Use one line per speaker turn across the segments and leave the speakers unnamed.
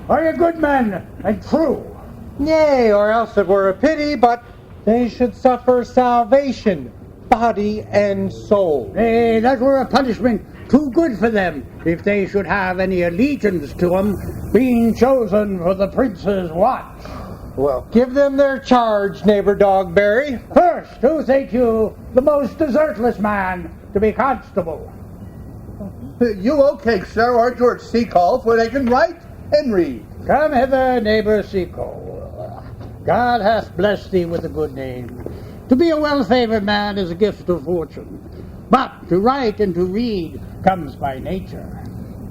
Are you good men and true?
Nay, or else it were a pity, but they should suffer salvation, body and soul.
Nay, that were a punishment too good for them, if they should have any allegiance to him, being chosen for the prince's watch.
Well, give them their charge, neighbor Dogberry.
First, who think you the most desertless man to be constable?
You okay, sir, or George Seacole, for they can write and read.
Come hither, neighbor Seacole. God hath blessed thee with a good name. To be a well-favored man is a gift of fortune, but to write and to read comes by nature.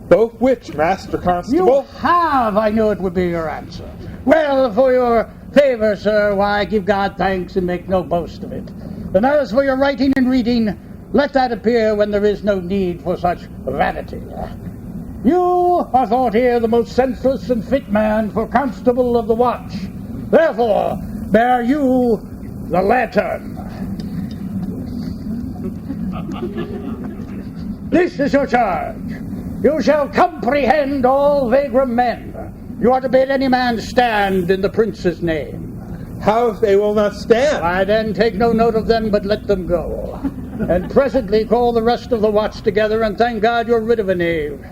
Both which, Master Constable?
You have, I knew it would be your answer. Well, for your favor, sir, why, give God thanks and make no boast of it. And as for your writing and reading, let that appear when there is no need for such vanity. You are thought here the most senseless and fit man for constable of the watch. Therefore, bear you the lantern. This is your charge. You shall comprehend all vagrant men. You are to bid any man stand in the prince's name.
How if they will not stand?
Why, then take no note of them, but let them go. And presently call the rest of the watch together, and thank God you're rid of a knave.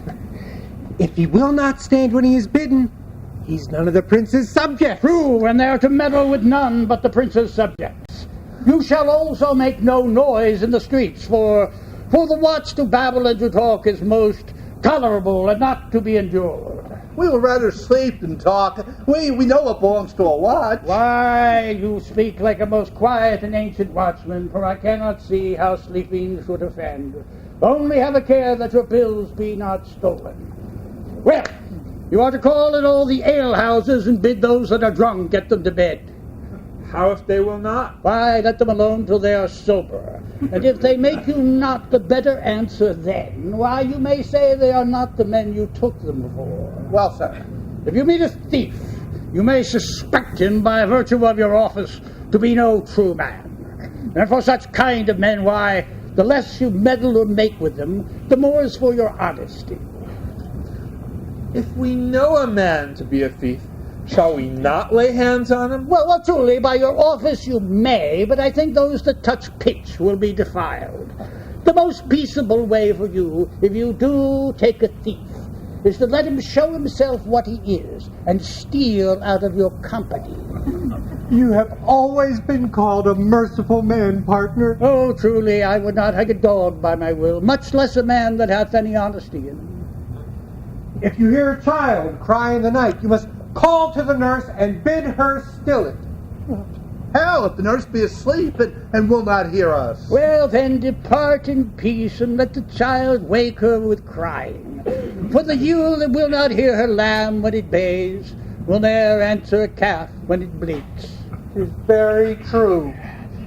If he will not stand when he is bidden, he's none of the prince's subjects.
True, and they are to meddle with none but the prince's subjects. You shall also make no noise in the streets, for the watch to babble and to talk is most tolerable and not to be endured.
We will rather sleep than talk. We know what belongs to a watch.
Why, you speak like a most quiet and ancient watchman, for I cannot see how sleeping should offend. Only have a care that your bills be not stolen. Well, you are to call at all the alehouses and bid those that are drunk get them to bed.
How if they will not?
Why, let them alone till they are sober. And if they make you not the better answer then, why, you may say they are not the men you took them for.
Well, sir.
If you meet a thief, you may suspect him by virtue of your office to be no true man. And for such kind of men, why, the less you meddle or make with them, the more is for your honesty.
If we know a man to be a thief, shall we not lay hands on him?
Well, truly, by your office you may, but I think those that touch pitch will be defiled. The most peaceable way for you, if you do take a thief, is to let him show himself what he is, and steal out of your company.
You have always been called a merciful man, partner.
Oh, truly, I would not hang a dog by my will, much less a man that hath any honesty in him.
If you hear a child cry in the night, you must call to the nurse and bid her still it.
Hell, if the nurse be asleep and will not hear us.
Well, then depart in peace and let the child wake her with crying. For the ewe that will not hear her lamb when it bays will ne'er answer a calf when it bleats.
'Tis very true.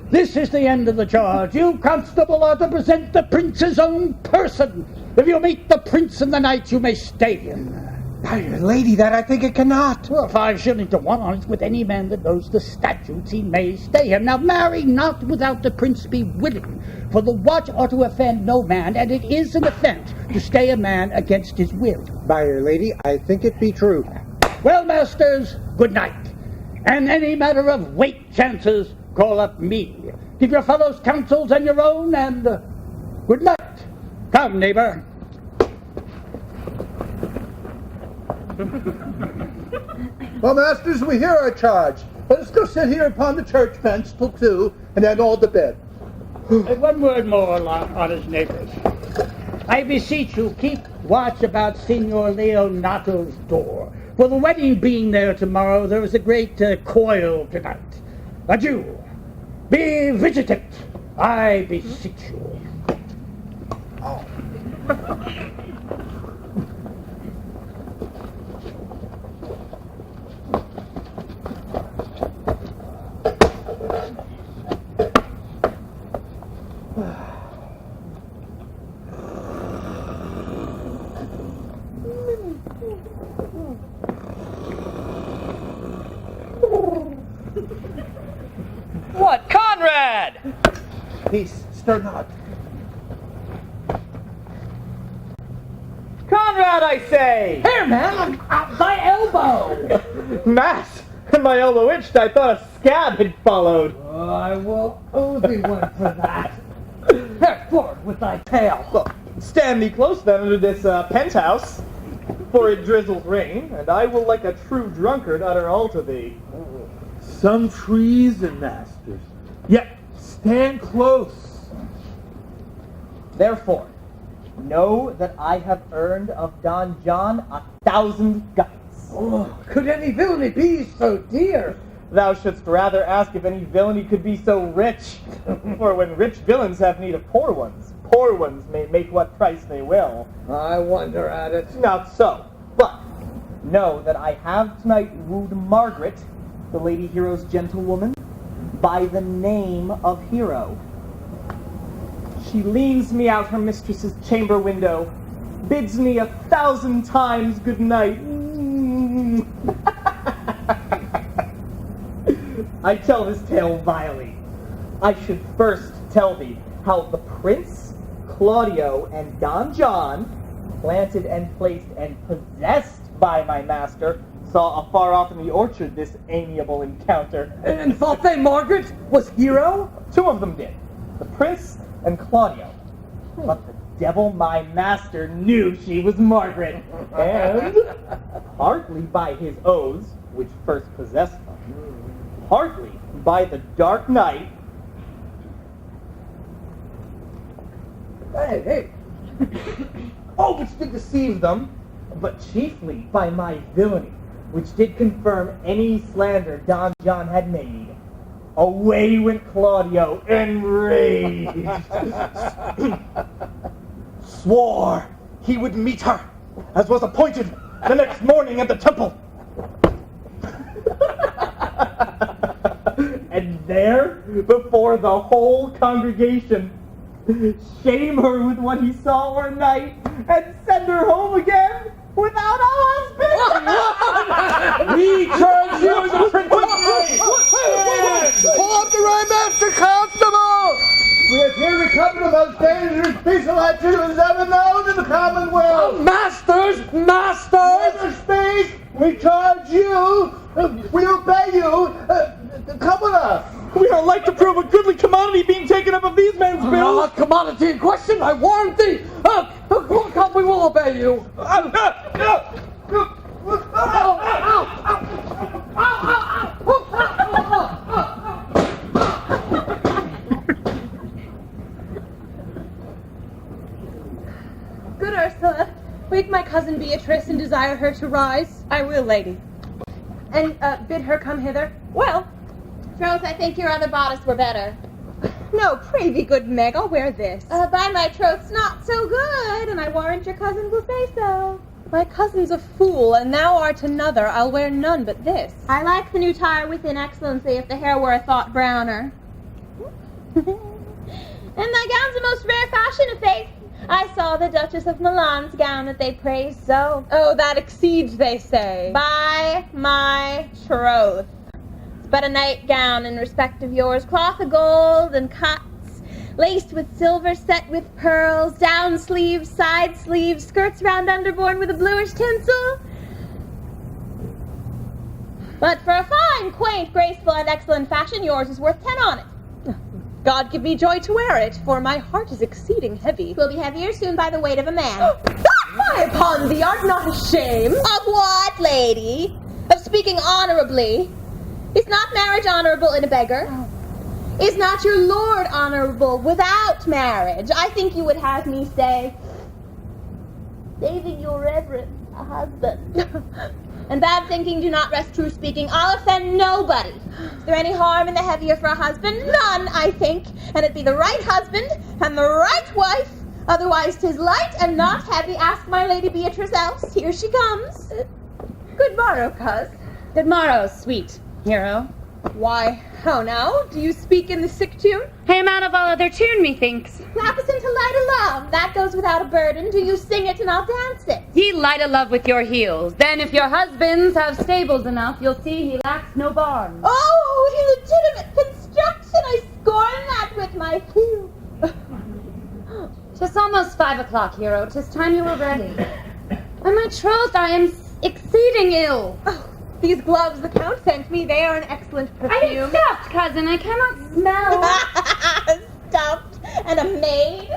This is the end of the charge. You, constable, are to present the prince's own person. If you meet the prince in the night, you may stay him.
By your lady, that I think it cannot.
Well, 5 shillings to 1 honest with any man that knows the statutes, he may stay him. Now marry not without the prince be willing, for the watch ought to offend no man, and it is an offence to stay a man against his will.
By your lady, I think it be true.
Well, masters, good night. And any matter of weight chances, call up me. Give your fellows counsels and your own, and good night. Come, neighbor.
Well, masters, we hear our charge. Let us go sit here upon the church bench till 2, and then all to bed.
One word more, honest neighbors. I beseech you, keep watch about Signor Leonato's door. For the wedding being there tomorrow, there is a great coil tonight. Adieu. Be vigilant, I beseech you.
Oh.
What, Conrad?
Peace, stir not.
Conrad, I say!
Here, man, I'm at thy elbow.
Mass! My elbow itched. I thought a scab had followed.
I will owe thee one for that. Here, forward with thy tail.
Well, stand me close then under this penthouse, for it drizzles rain, and I will like a true drunkard utter all to thee.
Some treason, masters. Yet stand close.
Therefore, know that I have earned of Don John 1,000 guts.
Oh, could any villainy be so dear?
Thou shouldst rather ask if any villainy could be so rich. For when rich villains have need of poor ones may make what price they will.
I wonder at it.
Not so. But know that I have tonight wooed Margaret, the Lady Hero's gentlewoman, by the name of Hero. She leans me out her mistress's chamber window, bids me 1,000 times good night. I tell this tale vilely. I should first tell thee how the Prince, Claudio, and Don John, planted and placed and possessed by my master, saw afar off in the orchard this amiable encounter.
And thought they Margaret was hero?
2 of them did, the Prince and Claudio. But the devil, my master, knew she was Margaret, and partly by his oaths, which first possessed them, partly by the dark night.
Hey.
Oh, which did deceive them, but chiefly by my villainy, which did confirm any slander Don John had made. Away went Claudio, enraged. Swore he would meet her, as was appointed, the next morning at the temple. And there, before the whole congregation, shame her with what he saw o'er night, and send her home again without a husband.
We charge you as a princess.
Pull up the right, Master Constable! We have here recovered the most dangerous piece of accident ever known in the Commonwealth.
Masters!
Never speak! We charge you! We obey you! Come with us!
We are like to prove a goodly commodity being taken up of these men's bills.
Not commodity in question, I warrant thee! Come, we will obey you!
Good Ursula, wake my cousin Beatrice and desire her to rise. I will, lady. And bid her come hither. Well,
Troth, I think your other bodice were better.
no, pray be good, Meg, I'll wear this.
By my troth's not so good, and I warrant your cousin will say so.
My cousin's a fool, and thou art another. I'll wear none but this.
I like the new tire within excellency if the hair were a thought browner. And thy gown's a most rare fashion, of faith. I saw the Duchess of Milan's gown that they praised so.
Oh, that exceeds, they say.
By my troth. It's but a nightgown in respect of yours, cloth of gold and cuts, laced with silver, set with pearls, down sleeves, side sleeves, skirts round underborne with a bluish tinsel. But for a fine, quaint, graceful, and excellent fashion, yours is worth 10 on it.
God give me joy to wear it, for my heart is exceeding heavy.
'Twill be heavier soon by the weight of a man.
Fie upon thee, art not ashamed?
Of what, lady? Of speaking honorably. Is not marriage honorable in a beggar? Is not your lord honorable without marriage? I think you would have me say, saving your reverence, a husband. And bad thinking do not rest true speaking. I'll offend nobody. Is there any harm in the heavier for a husband? None, I think. And it be the right husband and the right wife. Otherwise 'tis light and not heavy. Ask my Lady Beatrice else. Here she comes.
Good morrow, coz.
Good morrow, sweet hero.
Why, how now? Do you speak in the sick tune?
I am out of all other tune, methinks.
Clap us into light of love. That goes without a burden. Do you sing it and I'll dance it?
Ye light a love with your heels. Then if your husbands have stables enough, you'll see he lacks no barns.
Oh, illegitimate construction! I scorn that with my heel.
'Tis almost 5 o'clock, hero. 'Tis time you were ready. By my troth, I am exceeding ill.
Oh, these gloves the Count sent me, they are an excellent
I
perfume.
am stuffed, cousin. I cannot smell.
Stuffed and a maid.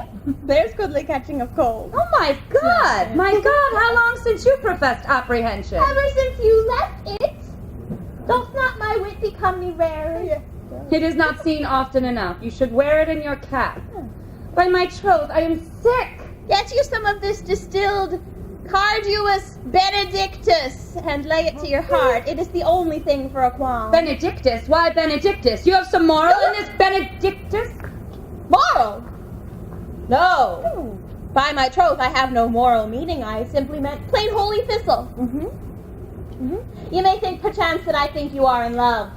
There's goodly catching of cold.
Oh my God! My God, how long since you professed apprehension?
Ever since you left it, doth not my wit become me rarer?
It is not seen often enough. You should wear it in your cap. By my troth, I am sick.
Get you some of this distilled Carduus Benedictus and lay it to your heart. It is the only thing for a qualm.
Benedictus? Why Benedictus? You have some moral in this Benedictus?
Moral? No. By my troth, I have no moral meaning. I simply meant plain holy thistle. You may think perchance that I think you are in love.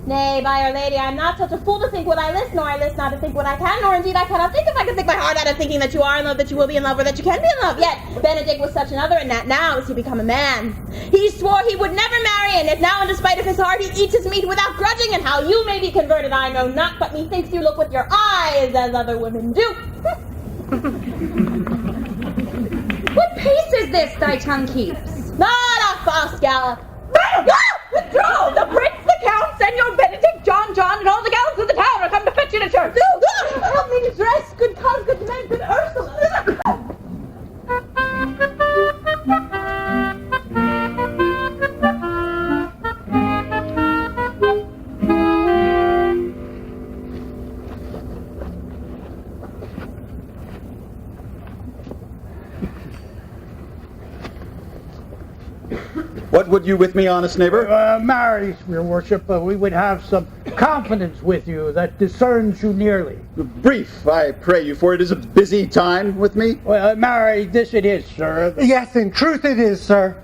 Nay, by Our Lady, I am not such a fool to think what I list, nor I list not to think what I can, nor indeed I cannot think if I can think my heart out of thinking that you are in love, that you will be in love, or that you can be in love. Yet Benedict was such another, and that now is he become a man. He swore he would never marry, and if now in despite of his heart he eats his meat without grudging, and how you may be converted I know not, but methinks you look with your eyes as other women do.
What pace is this thy tongue keeps?
Not a false gallop.
Withdraw! The prince, the counts, and your Benedict, John, and all the gallants of the town are come to fetch you to church.
Help me to dress, good cause, good men, good Ursula.
What would you with me, honest neighbor?
Marry, your worship, we would have some confidence with you that discerns you nearly.
Brief, I pray you, for it is a busy time with me.
Well, marry, this it is, sir.
Yes, in truth it is, sir.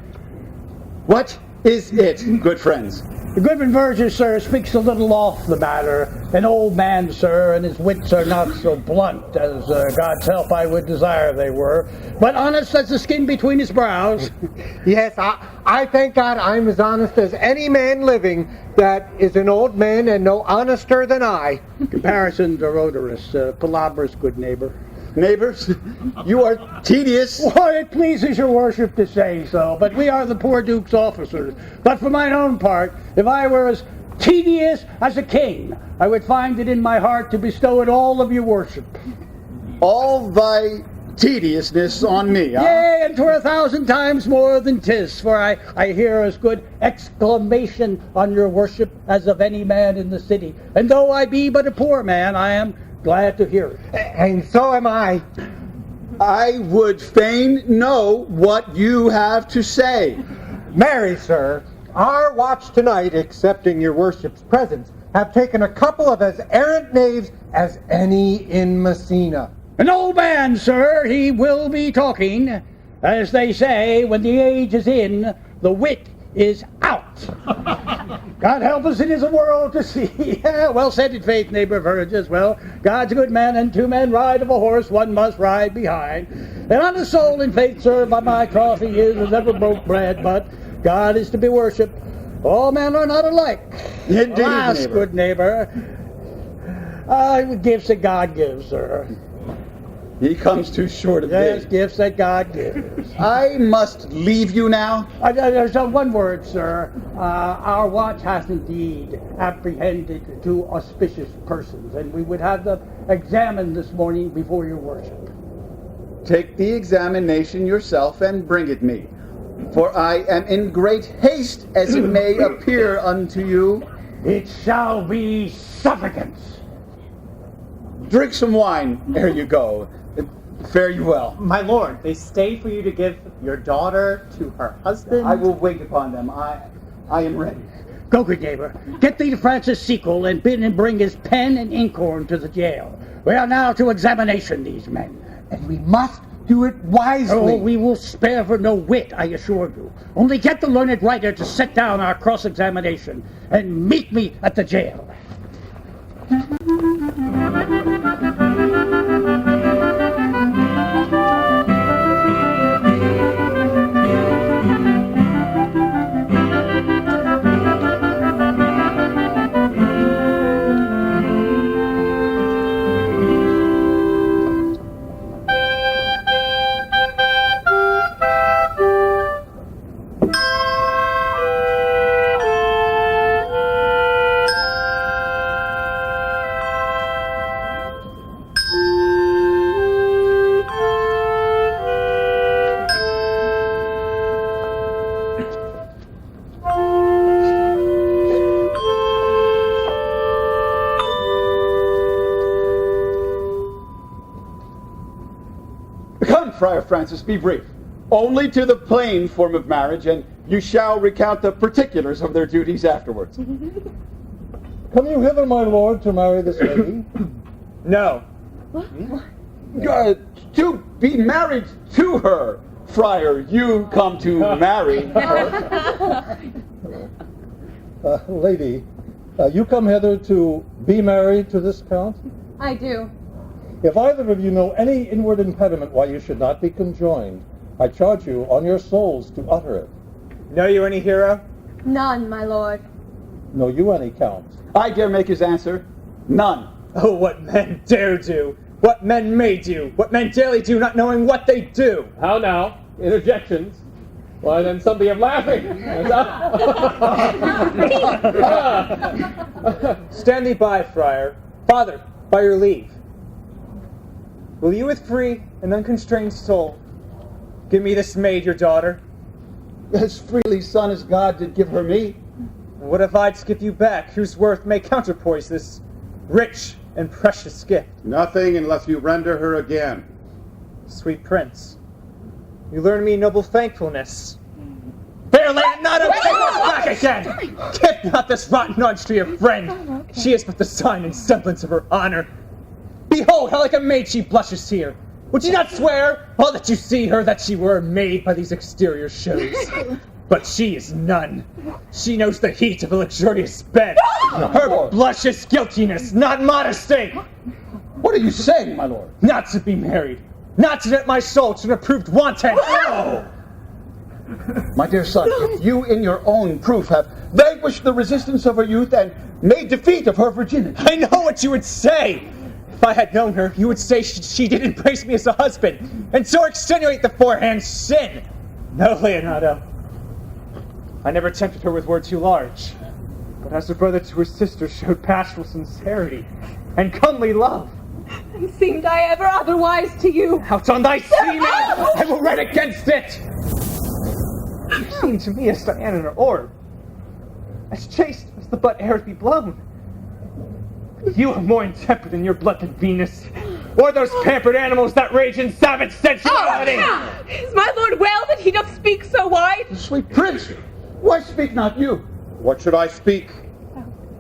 What is it, good friends?
The Goodman Verger, sir, speaks a little off the matter. An old man, sir, and his wits are not so blunt as God's help I would desire they were, but honest as the skin between his brows.
Yes, I thank God I'm as honest as any man living that is an old man and no honester than I.
Comparisons are odorous, palabrous, good neighbor.
Neighbors, you are tedious.
Why, it pleases your worship to say so, but we are the poor duke's officers. But for mine own part, if I were as tedious as a king, I would find it in my heart to bestow it all of your worship.
All thy tediousness on me, huh?
Yea, and 'twere 1,000 times more than 'tis, for I hear as good exclamation on your worship as of any man in the city. And though I be but a poor man, I am glad to hear it.
And so am I.
I would fain know what you have to say.
Marry, sir, our watch tonight, accepting your worship's presence, have taken a couple of as errant knaves as any in Messina.
An old man, sir, he will be talking. As they say, when the age is in, the wit is out. God help us, it is a world to see. Well said in faith, neighbor Verges. Well, God's a good man, and 2 men ride of a horse, 1 must ride behind. And on his soul in faith, sir, by my troth he is as ever broke bread, but God is to be worshipped. All men are not alike.
Indeed,
Alas,
neighbor.
good neighbor, gifts that God gives, sir.
He comes too short of
Yes,
thee.
gifts that God gives.
I must leave you now.
There's one word, sir. Our watch has indeed apprehended 2 auspicious persons, and we would have them examined this morning before your worship.
Take the examination yourself and bring it me, for I am in great haste, as it may appear unto you.
It shall be suffocance.
Drink some wine ere you go. Fare you well.
My lord, they stay for you to give your daughter to her husband.
I will wait upon them. I am ready.
Go, good neighbor. Get thee to Francis Sequel and bid him bring his pen and inkhorn to the jail. We are now to examination these men.
And we must Do it wisely.
Oh, we will spare for no wit, I assure you. Only get the learned writer to set down our cross-examination and meet me at the jail.
Friar Francis, be brief. Only to the plain form of marriage, and you shall recount the particulars of their duties afterwards.
Come you hither, my lord, to marry this lady?
No.
To be married to her, friar. You come to marry her.
Lady, you come hither to be married to this count?
I do.
If either of you know any inward impediment why you should not be conjoined, I charge you on your souls to utter it.
Know you any hero?
None, my lord.
Know you any count?
I dare make his answer. None.
Oh, what men dare do! What men may do! What men daily do, not knowing what they do!
How now? Interjections? Why then somebody of laughing!
Stand thee by, friar. Father, by your leave. Will you with free and unconstrained soul give me this maid, your daughter?
As freely, son, as God did give her me.
And what if I'd skip you back, whose worth may counterpoise this rich and precious gift?
Nothing unless you render her again.
Sweet prince, you learn me noble thankfulness. Fair land, not a back again! Give not this rotten nudge to your friend. She is but the sign and semblance of her honor. Behold, how like a maid she blushes here. Would you not swear, all that you see her, that she were made by these exterior shows? But she is none. She knows the heat of a luxurious bed. Her blush is guiltiness, not modesty.
What are you saying, my lord?
Not to be married. Not to knit my soul to an approved wanton.
No! My dear son, if you in your own proof have vanquished the resistance of her youth and made defeat of her virginity.
I know what you would say. If I had known her, you would say she didn't embrace me as a husband, and so extenuate the forehand sin. No, Leonardo. I never tempted her with words too large, but as a brother to her sister showed pastoral sincerity and comely love.
And seemed I ever otherwise to you?
Out on thy seaman! I will write against it! You seem to me as Diana in her orb, as chaste as the butt ere it be blown. You are more intemperate in your blood than Venus, or those pampered animals that rage in savage sensuality.
Is my lord well that he doth speak so wide?
Sweet prince, why speak not you?
What should I speak?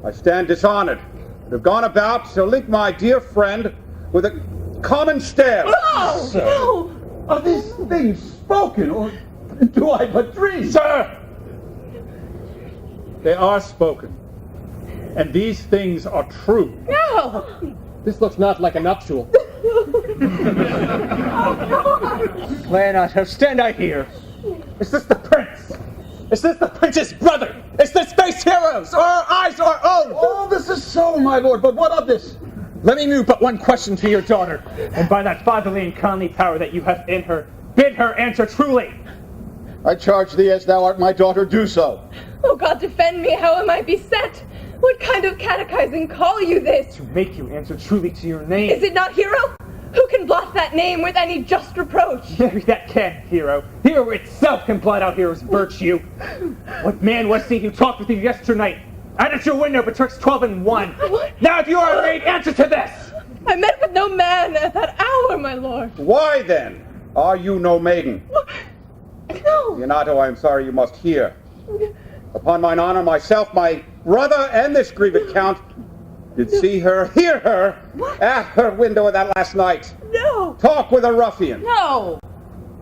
I stand dishonored, and have gone about to link my dear friend with a common stare.
Oh,
Sir,
no!
Are these things spoken, or do I but dream?
Sir! They are spoken. And these things are true.
No!
This looks not like a nuptial.
Leonardo, stand I here. Is this the prince? Is this the prince's brother? Is this base heroes, or our eyes our own?
All this is so, my lord, but what of this?
Let me move but one question to your daughter, and by that fatherly and kindly power that you have in her, bid her answer truly.
I charge thee as thou art my daughter, do so.
Oh God, defend me, how am I beset? What kind of catechizing call you this?
To make you answer truly to your name.
Is it not Hero? Who can blot that name with any just reproach?
Maybe that can, Hero. Hero itself can blot out Hero's virtue. What man was he who talked with you yesternight? Out at your window betwixt 12 and 1.
What?
Now if you are a maid, answer to this!
I met with no man at that hour, my lord.
Why then are you no maiden?
No.
Leonardo, I am sorry you must hear. Upon mine honor, myself, my brother, and this grieved count did see her, hear her, at her window that last night.
No.
talk with a ruffian.
No!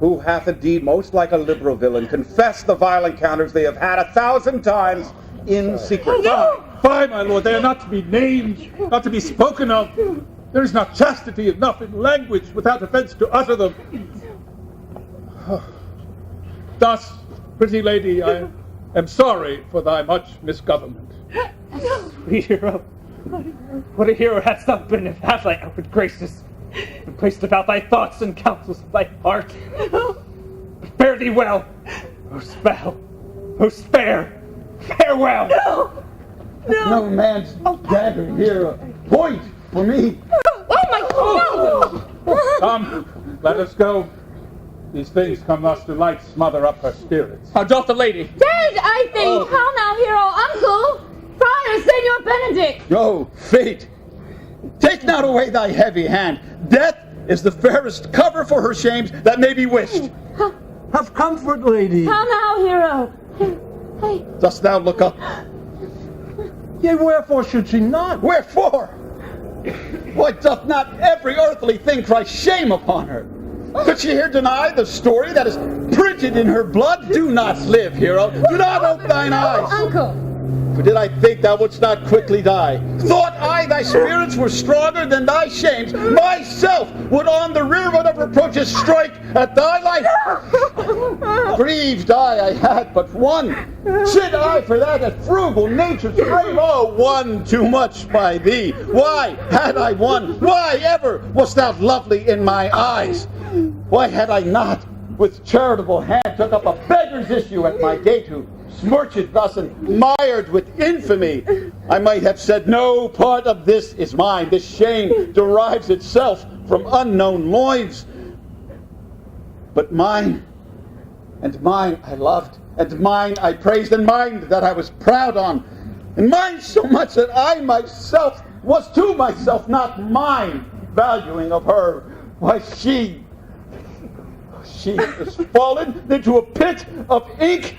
Who hath indeed most like a liberal villain confessed the vile encounters they have had 1,000 times in secret.
Fie, my lord, they are not to be named, not to be spoken of. There is not chastity enough in language without offense to utter them. Thus, pretty lady, I am sorry for thy much misgovernment.
Sweet hero, what a hero hast thou been if had thy outward graces been placed about thy thoughts and counsels of thy heart. But fare thee well, most foul, most fair, farewell.
No man's dagger here, a point for me.
Oh my God!
Come, let us go. These things come thus to light smother up her spirits.
How doth the lady?
Dead, I think! How now, hero, uncle? Friar, Senor Benedict!
Go, fate, take not away thy heavy hand. Death is the fairest cover for her shames that may be wished.
Have comfort, lady.
How now, hero? Hey.
Dost thou look up?
Yea, wherefore should she not?
Wherefore? Why doth not every earthly thing cry shame upon her? Could she here deny the story that is printed in her blood? Do not live, hero. Do not open thine eyes.
Uncle!
For did I think thou wouldst not quickly die? Thought I thy spirits were stronger than thy shames, myself would on the rearward of reproaches strike at thy life. Grieved I had but one. Should I for that at frugal nature's frame? Oh, one too much by thee. Why had I one? Why ever wast thou lovely in my eyes? Why had I not with charitable hand took up a beggar's issue at my gate who smirched thus and mired with infamy? I might have said, no part of this is mine. This shame derives itself from unknown loins. But mine, and mine I loved, and mine I praised, and mine that I was proud on, and mine so much that I myself was to myself not mine, valuing of her. Why, she is fallen into a pit of ink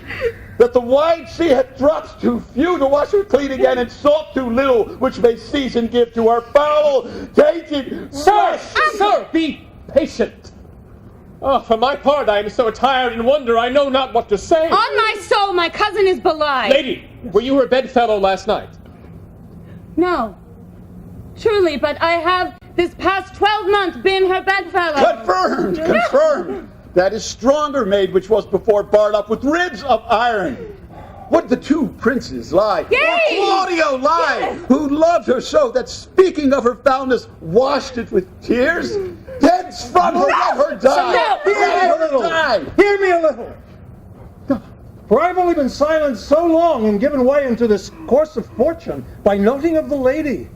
that the wide sea hath dropped too few to wash her clean again, and salt too little, which may season give to our foul, tainted
Sir, be patient. Oh, for my part, I am so tired and wonder I know not what to say.
On my soul, my cousin is belied.
Lady, were you her bedfellow last night?
No. Truly, but I have this past 12 months been her bedfellow.
Confirmed, confirmed. That is stronger made which was before barred up with ribs of iron. Would the two princes lie?
Yea!
Or Claudio lie,
Yes!
who loved her so that speaking of her foulness washed it with tears? Thence from her let her die. Let her die.
Hear me a little. For I've only been silent so long and given way into this course of fortune by noting of the lady.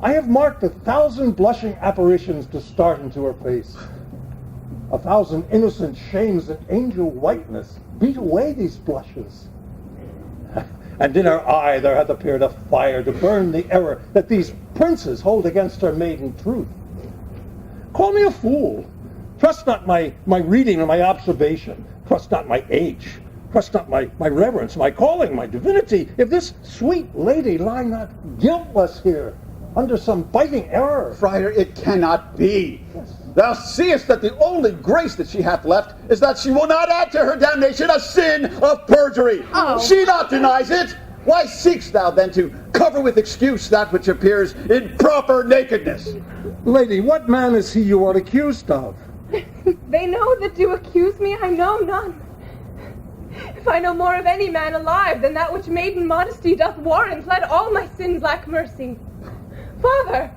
I have marked 1,000 blushing apparitions to start into her face. 1,000 innocent shames and angel whiteness beat away these blushes. And in her eye there hath appeared a fire to burn the error that these princes hold against her maiden truth. Call me a fool. Trust not my reading or my observation. Trust not my age. Trust not my reverence, my calling, my divinity. If this sweet lady lie not guiltless here, under some biting error.
Friar, it cannot be. Yes. Thou seest that the only grace that she hath left is that she will not add to her damnation a sin of perjury.
Oh.
She not denies it. Why seekst thou then to cover with excuse that which appears in proper nakedness?
Lady, what man is he you are accused of?
They know that do accuse me, I know none. If I know more of any man alive than that which maiden modesty doth warrant, let all my sins lack mercy. Father,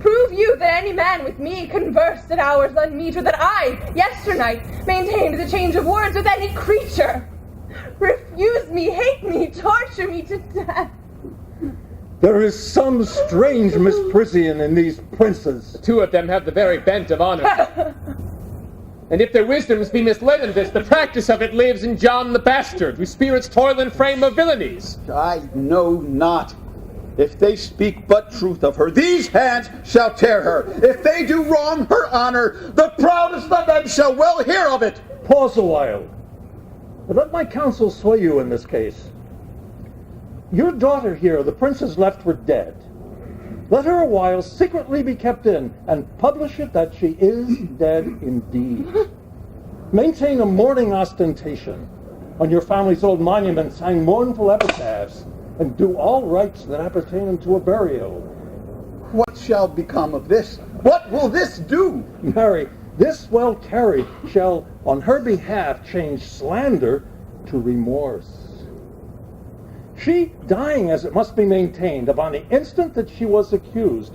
prove you that any man with me conversed at hours unmeet, or that I, yesternight, maintained the change of words with any creature. Refuse me, hate me, torture me to death.
There is some strange misprision in these princes.
The two of them have the very bent of honor. And if their wisdoms be misled in this, the practice of it lives in John the Bastard, whose spirits toil in frame of villainies.
I know not. If they speak but truth of her, these hands shall tear her. If they do wrong her honor, the proudest of them shall well hear of it.
Pause a while. Let my counsel sway you in this case. Your daughter here, the princess left for dead. let her a while secretly be kept in, and publish it that she is dead indeed. Maintain a mourning ostentation. On your family's old monuments hang mournful epitaphs, and do all rites that appertain unto a burial.
What shall become of this? What will this do?
Marry, this well carried shall on her behalf change slander to remorse. She, dying as it must be maintained, upon the instant that she was accused,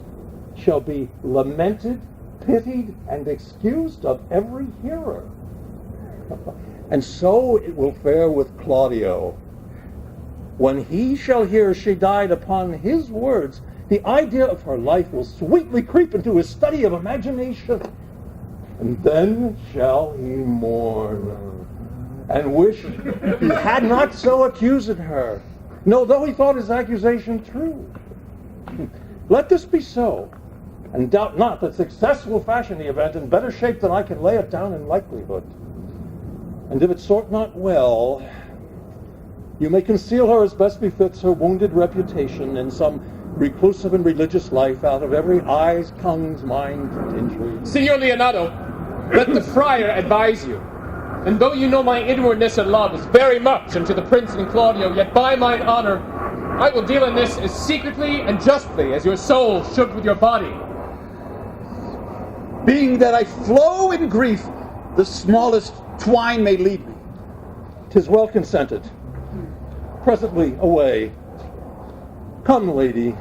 shall be lamented, pitied, and excused of every hearer. And so it will fare with Claudio. When he shall hear she died upon his words, the idea of her life will sweetly creep into his study of imagination. And then shall he mourn, and wish he had not so accused her. No, though he thought his accusation true. Let this be so, and doubt not that success will fashion the event in better shape than I can lay it down in likelihood. And if it sort not well, you may conceal her as best befits her wounded reputation in some reclusive and religious life out of every eyes, tongues, mind, and intrigue.
Signor Leonardo, let the friar advise you. And though you know my inwardness and love is very much unto the prince and Claudio, yet by mine honor, I will deal in this as secretly and justly as your soul should with your body.
Being that I flow in grief, the smallest twine may lead me.
'Tis well consented. Presently away. Come, lady,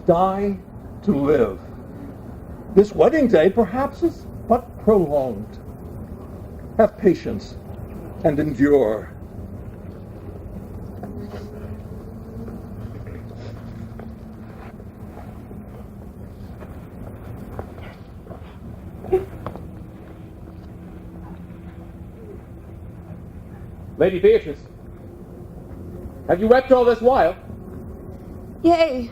die to live. This wedding day perhaps is but prolonged. Have patience and endure.
Lady Beatrice, have you wept all this while?
Yea,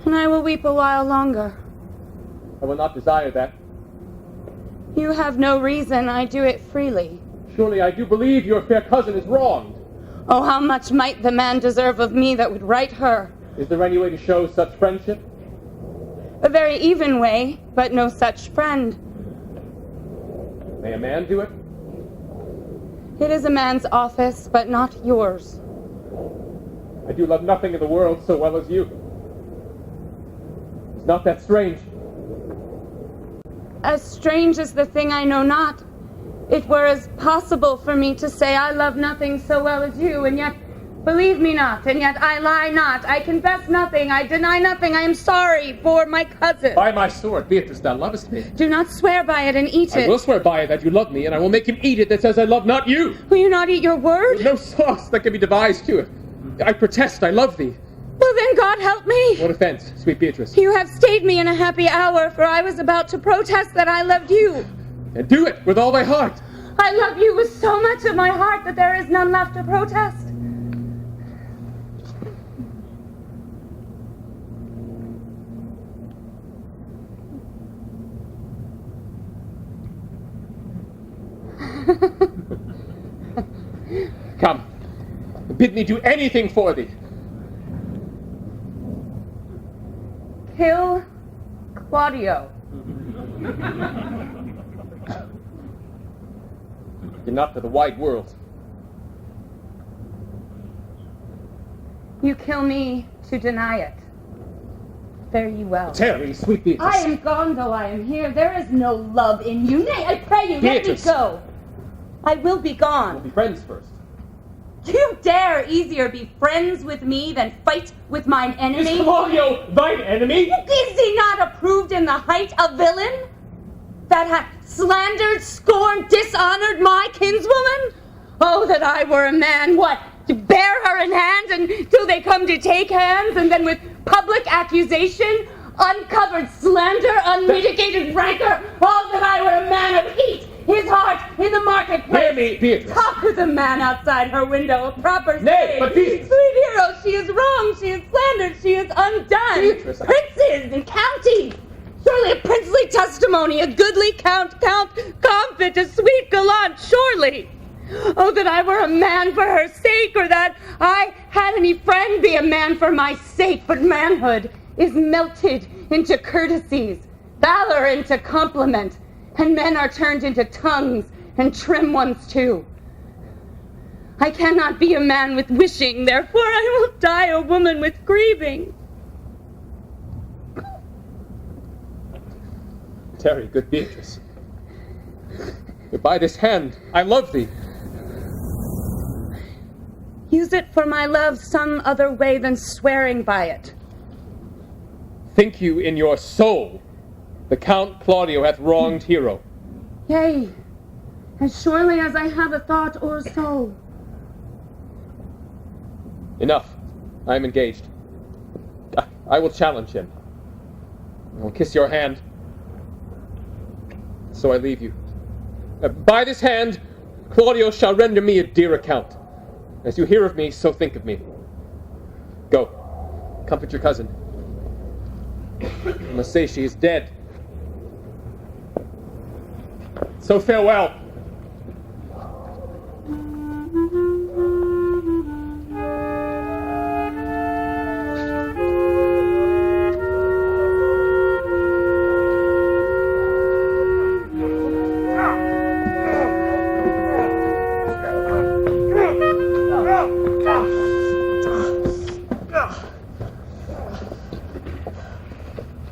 and I will weep a while longer.
I will not desire that.
You have no reason, I do it freely.
Surely I do believe your fair cousin is wronged.
Oh, how much might the man deserve of me that would right her?
Is there any way to show such friendship?
A very even way, but no such friend.
May a man do it?
It is a man's office, but not yours.
I do love nothing in the world so well as you. Is not that strange?
As strange as the thing I know not. It were as possible for me to say I love nothing so well as you, and yet believe me not, and yet I lie not. I confess nothing, I deny nothing. I am sorry for my cousin.
By my sword, Beatrice, thou lovest me.
Do not swear by it and eat it.
I will swear by it that you love me, and I will make him eat it that says I love not you.
Will you not eat your word?
There's no sauce that can be devised to it. I protest I love thee.
Well then, God help me.
What offense, sweet Beatrice?
You have stayed me in a happy hour, for I was about to protest that I loved you.
And do it with all thy heart.
I love you with so much of my heart that there is none left to protest.
Come, bid me do anything for thee.
Kill Claudio.
Enough to the wide world.
You kill me to deny it. Fare ye well.
Tarry, sweet Beatrice.
I am gone though I am here. There is no love in you. Nay, I pray you,
Beatrice.
let me go. I will be gone.
We'll be friends first.
Do you dare easier be friends with me than fight with mine enemy?
Is Claudio thine enemy?
Is he not approved in the height a villain? That hath slandered, scorned, dishonored my kinswoman? Oh, that I were a man, what? To bear her in hand until they come to take hands, and then with public accusation, uncovered slander, unmitigated rancor, oh, that I were a man of heat, his heart in the marketplace.
Hear me, Beatrice.
Talk with a man outside her window, a proper
Nay,
slave.
but Beatrice.
Sweet hero, she is wronged, she is slandered, she is undone.
Beatrice.
Princes and counties. Surely a princely testimony, a goodly comfit, a sweet gallant, surely. Oh, that I were a man for her sake, or that I had any friend be a man for my sake, but manhood is melted into courtesies, valor into compliment, and men are turned into tongues, and trim ones too. I cannot be a man with wishing, therefore I will die a woman with grieving.
Tarry, good Beatrice. By this hand, I love thee.
Use it for my love some other way than swearing by it.
Think you in your soul the Count Claudio hath wronged Hero?
Yea, as surely as I have a thought or soul.
Enough. I am engaged. I will challenge him. I will kiss your hand. So I leave you. By this hand, Claudio shall render me a dear account. As you hear of me, so think of me. Go. Comfort your cousin. I must say she is dead. So farewell.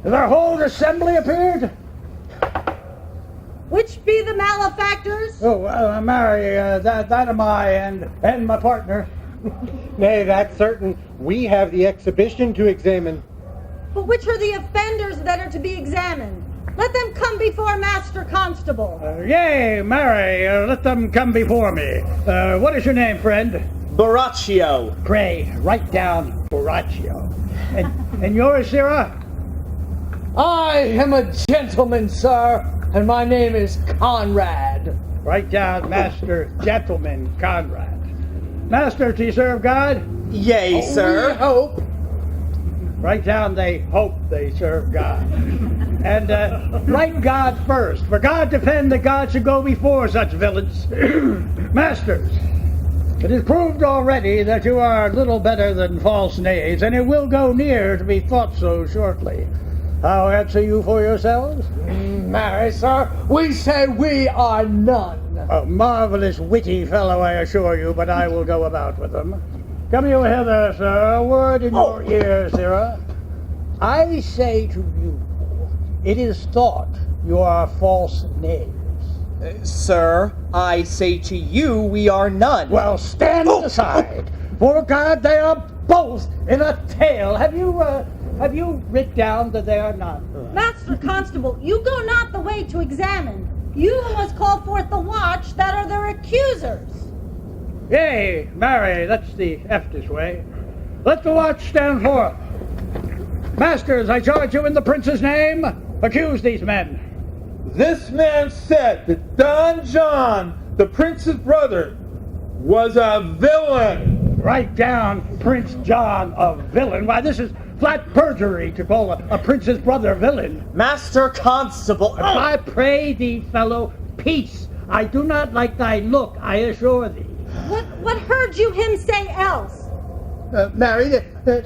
The whole assembly appeared?
Which be the malefactors?
Oh, marry, that am I, and my partner.
Nay, that's certain. We have the exhibition to examine.
But which are the offenders that are to be examined? Let them come before Master Constable.
Yea, marry, let them come before me. What is your name, friend?
Borachio.
Pray, write down Borachio. And yours, Sirrah?
I am a gentleman, sir, and my name is Conrad.
Write down Master Gentleman Conrad. Master, do you serve God?
Yea, sir.
We hope.
Write down they hope they serve God. And write God first. For God defend that God should go before such villains. Masters, it is proved already that you are little better than false knaves, and it will go near to be thought so shortly. How answer you for yourselves?
Marry, sir, we say we are none.
A marvelous witty fellow, I assure you, but I will go about with them. Come you hither, sir. A word in your ear, Sirrah. I say to you, it is thought you are false knaves.
Sir, I say to you, we are none.
Well, stand aside. For God, they are both in a tale. Have you writ down that they are not?
Master Constable, you go not the way to examine. You must call forth the watch that are their accusers.
Yea, marry, that's the eftest way. Let the watch stand forth. Masters, I charge you in the prince's name, accuse these men.
This man said that Don John, the prince's brother, was a villain.
Write down Prince John a villain. Why, this is flat perjury to call a prince's brother villain.
Master Constable.
I pray thee, fellow, peace. I do not like thy look, I assure thee.
What heard you him say else?
Mary,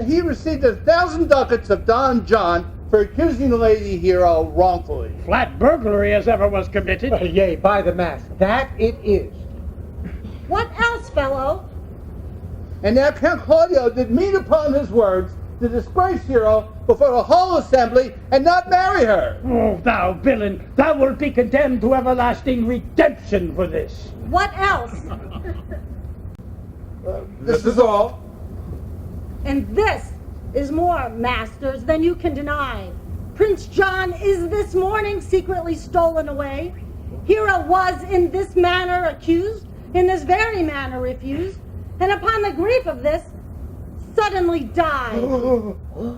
he received 1,000 ducats of Don John for accusing the Lady Hero wrongfully.
Flat burglary as ever was committed.
Yea, by the mass, that it is.
What else, fellow?
And now Count Claudio did mean upon his words to disgrace Hero before the whole assembly and not marry her.
Oh, thou villain, thou wilt be condemned to everlasting redemption for this.
What else?
This is all.
And this is more, masters, than you can deny. Prince John is this morning secretly stolen away. Hero was in this manner accused, in this very manner refused, and upon the grief of this, suddenly died.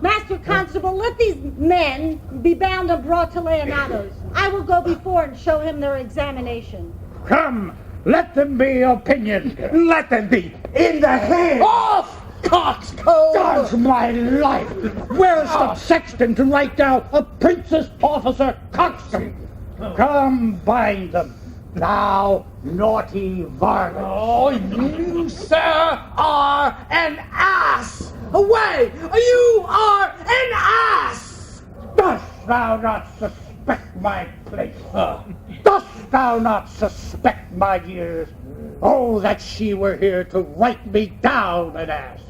Master Constable, let these men be bound and brought to Leonado's. I will go before and show him their examination.
Come, let them be opinioned. Let them be in the head.
Off, coxcomb!
God's my life! Where's the sexton to write down a princess officer coxcomb? Come, bind them, thou naughty varlet.
Oh, you, sir, are an ass! Away! You are an ass!
Dost thou not suspect my place? Dost thou not suspect my years? Oh, that she were here to write me down an ass.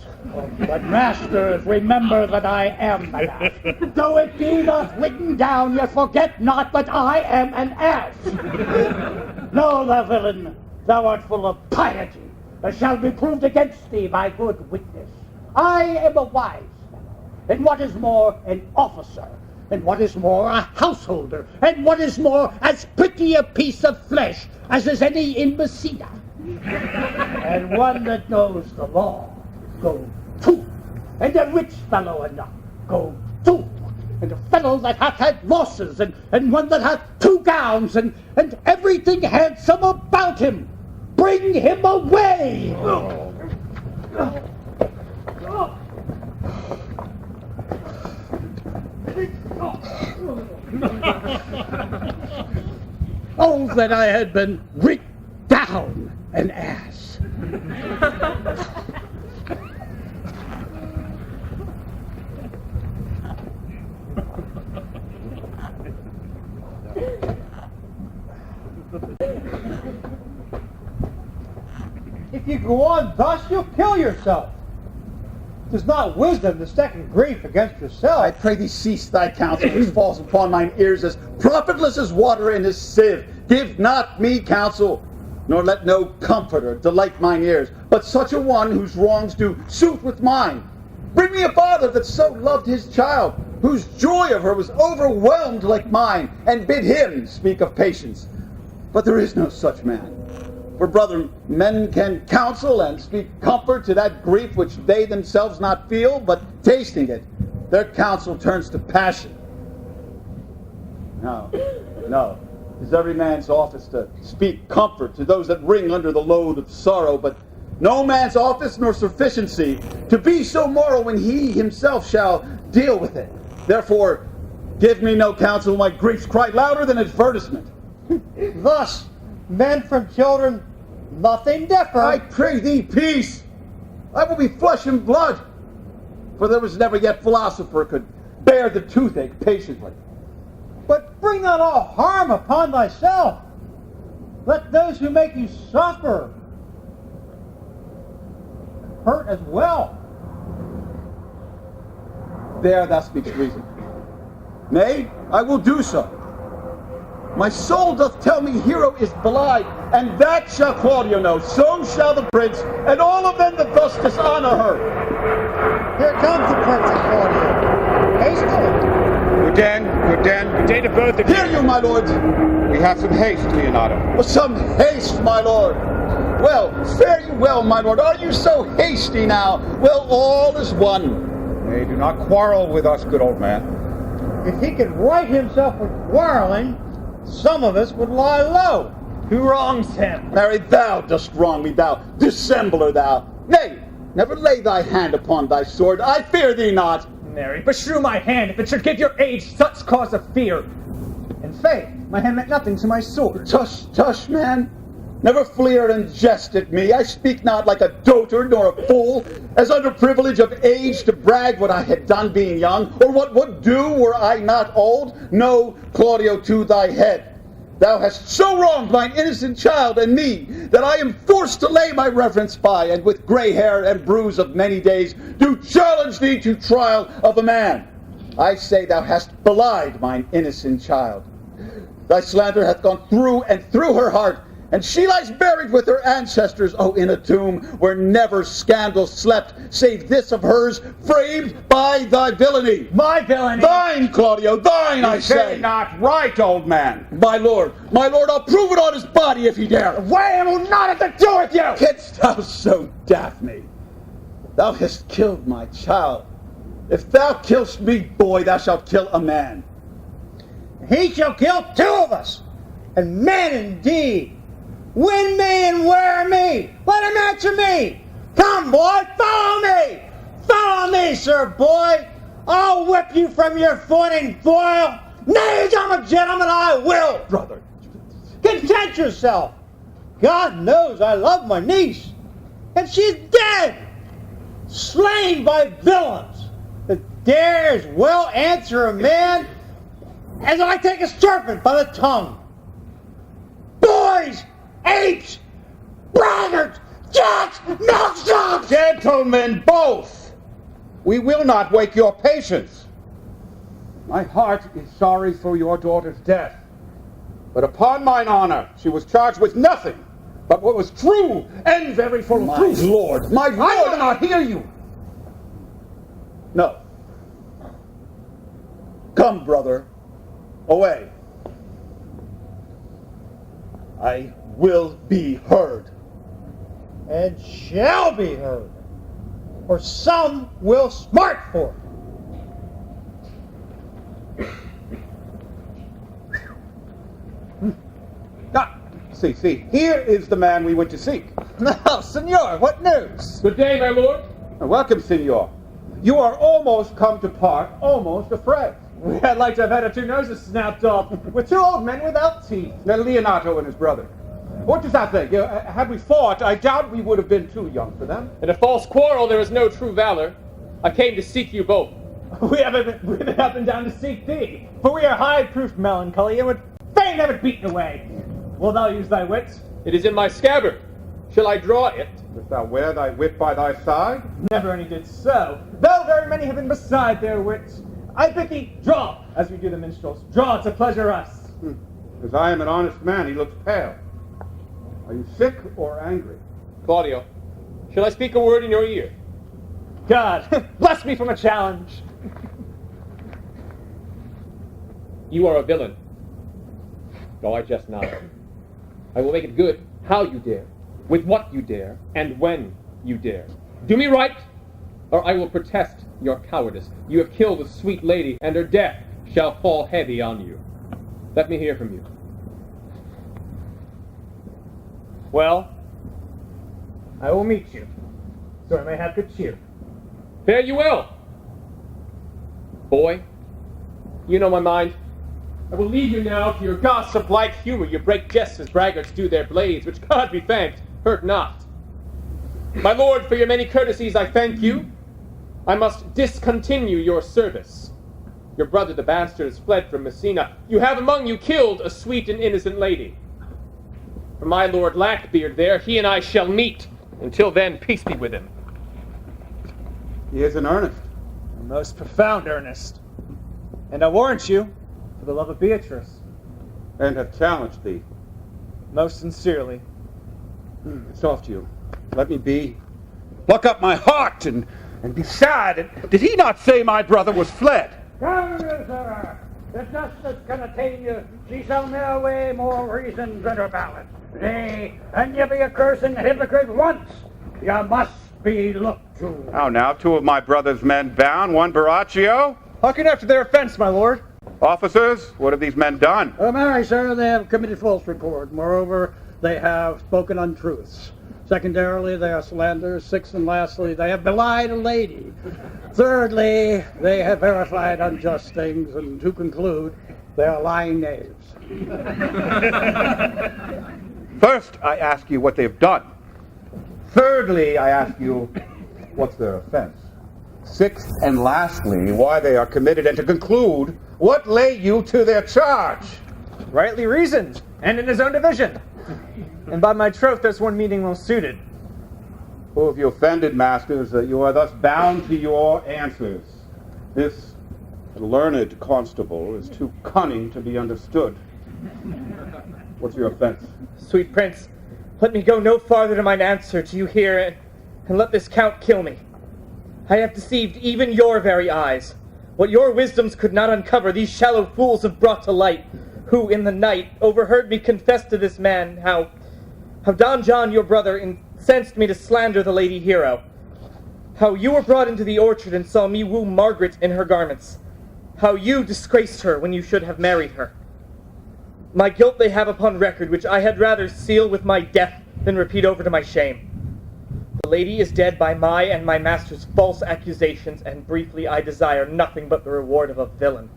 But masters, remember that I am an ass. Though it be not written down, yet forget not that I am an ass. No, thou villain, thou art full of piety, as shall be proved against thee by good witness. I am a wise fellow, and what is more, an officer, and what is more, a householder, and what is more, as pretty a piece of flesh as is any in Messina. And one that knows the law. Go to, and a rich fellow enough, go to, and a fellow that hath had losses, and one that hath 2 gowns, and everything handsome about him, bring him away. Oh, that I had been writ down an ass.
If you go on thus, you'll kill yourself. It is not wisdom to second grief against yourself.
I pray thee cease thy counsel, which falls upon mine ears as profitless as water in a sieve. Give not me counsel, nor let no comforter delight mine ears, but such a one whose wrongs do suit with mine. Bring me a father that so loved his child, whose joy of her was overwhelmed like mine, and bid him speak of patience. But there is no such man. For, brother, men can counsel and speak comfort to that grief which they themselves not feel, but tasting it, their counsel turns to passion. No, it is every man's office to speak comfort to those that wring under the load of sorrow, but no man's office nor sufficiency to be so moral when he himself shall deal with it. Therefore, give me no counsel, my griefs cry louder than advertisement.
Thus, men from children, nothing differ.
I pray thee, peace. I will be flesh and blood. For there was never yet philosopher could bear the toothache patiently.
But bring not all harm upon thyself. Let those who make you suffer hurt as well.
There thou speaks reason. Nay, I will do so. My soul doth tell me Hero is belied, and that shall Claudio know. So shall the prince, and all of them that thus dishonor her.
Here comes the Prince of Claudio. Hastily.
Good den.
Good day to both of you.
Hear you, my lord.
We have some haste, Leonardo.
Some haste, my lord. Well, fare you well, my lord. Are you so hasty now? Well, all is one.
Nay, do not quarrel with us, good old man.
If he could right himself with quarreling, some of us would lie low.
Who wrongs him?
Marry, thou dost wrong me, thou dissembler, thou. Nay, never lay thy hand upon thy sword. I fear thee not.
Marry, beshrew my hand if it should give your age such cause of fear. In faith, my hand meant nothing to my sword.
Tush, man. Never fleer and jest at me. I speak not like a dotard nor a fool, as under privilege of age to brag what I had done being young, or what would do were I not old. No, Claudio, to thy head. Thou hast so wronged mine innocent child and me, that I am forced to lay my reverence by, and with gray hair and bruise of many days, do challenge thee to trial of a man. I say thou hast belied mine innocent child. Thy slander hath gone through and through her heart, and she lies buried with her ancestors, oh, in a tomb where never scandal slept, save this of hers, framed by thy villainy.
My villainy?
Thine, Claudio, thine, I say.
Not right, old man.
My lord, I'll prove it on his body if he dare.
Why will not have to do with you?
Canst thou so daff me? Thou hast killed my child. If thou killst me, boy, thou shalt kill a man.
He shall kill 2 of us, and men indeed. Win me and wear me. Let him answer me. Come, boy, follow me. Follow me, sir boy. I'll whip you from your foot and foil. Nay, I'm a gentleman, I will.
Brother.
Content yourself. God knows I love my niece, and she's dead, slain by villains that dares well answer a man
as I take a serpent by the tongue. Boys, apes, braggarts, jacks, milksops!
Gentlemen, both! We will not wake your patience. My heart is sorry for your daughter's death. But upon mine honor, she was charged with nothing but what was true and very full of truth.
Lord,
My lord, I will not hear you.
no. Come, brother, away. I will be heard.
And shall be heard, or some will smart for it.
Ah, see, here is the man we went to seek.
Now, senor, what news?
Good day, my lord.
Welcome, senor. You are almost come to part, almost a friend.
I'd like to have had our two noses snapped off. We're two old men without teeth.
Now, Leonato and his brother. What does that think? Had we fought, I doubt we would have been too young for them.
In a false quarrel there is no true valor. I came to seek you both.
We haven't been up and down to seek thee, for we are high-proof melancholy, and would fain have it beaten away. Wilt thou use thy wits?
It is in my scabbard. Shall I draw it?
Dost thou wear thy wit by thy side?
Never any did so, though very many have been beside their wits. I bid thee, draw, as we do the minstrels. Draw to pleasure us.
As I am an honest man, he looks pale. Are you sick or angry?
Claudio, shall I speak a word in your ear?
God, bless me from a challenge.
You are a villain. No, I jest not. I will make it good how you dare, with what you dare, and when you dare. Do me right, or I will protest your cowardice. You have killed a sweet lady, and her death shall fall heavy on you. Let me hear from you.
Well, I will meet you, so I may have good cheer.
Fare you well. Boy, you know my mind. I will leave you now to your gossip-like humor. You break jests as braggarts do their blades, which, God be thanked, hurt not. My lord, for your many courtesies I thank you. I must discontinue your service. Your brother the bastard has fled from Messina. You have among you killed a sweet and innocent lady. For my lord Lackbeard there, he and I shall meet. Until then, peace be with him.
He is in earnest.
A most profound earnest. And I warrant you, for the love of Beatrice.
And have challenged thee.
Most sincerely.
It's off to you. Let me be. Pluck up my heart and be sad. Did he not say my brother was fled?
Come, sir. The justice can attain you. She shall know way more reason than her ballot. Nay, and ye be a cursing hypocrite once. You must be looked to.
How now? Two of my brother's men bound, one Baraccio?
Hearken after their offense, my lord.
Officers, what have these men done?
Marry, sir, they have committed false report. Moreover, they have spoken untruths. Secondarily, they are slanderers. Sixth and lastly, they have belied a lady. Thirdly, they have verified unjust things. And to conclude, they are lying knaves.
First, I ask you what they've done. Thirdly, I ask you what's their offense. Sixth and lastly, why they are committed. And to conclude, what lay you to their charge?
Rightly reasoned, and in his own division. And by my troth, there's one meeting well suited.
Who have you offended, masters, that you are thus bound to your answers? This learned constable is too cunning to be understood. What's your offense?
Sweet prince, let me go no farther to mine answer to you here, and let this count kill me. I have deceived even your very eyes. What your wisdoms could not uncover, these shallow fools have brought to light, who in the night overheard me confess to this man how Don John, your brother, incensed me to slander the lady Hero. How you were brought into the orchard and saw me woo Margaret in her garments. How you disgraced her when you should have married her. My guilt they have upon record, which I had rather seal with my death than repeat over to my shame. The lady is dead by my and my master's false accusations, and briefly I desire nothing but the reward of a villain.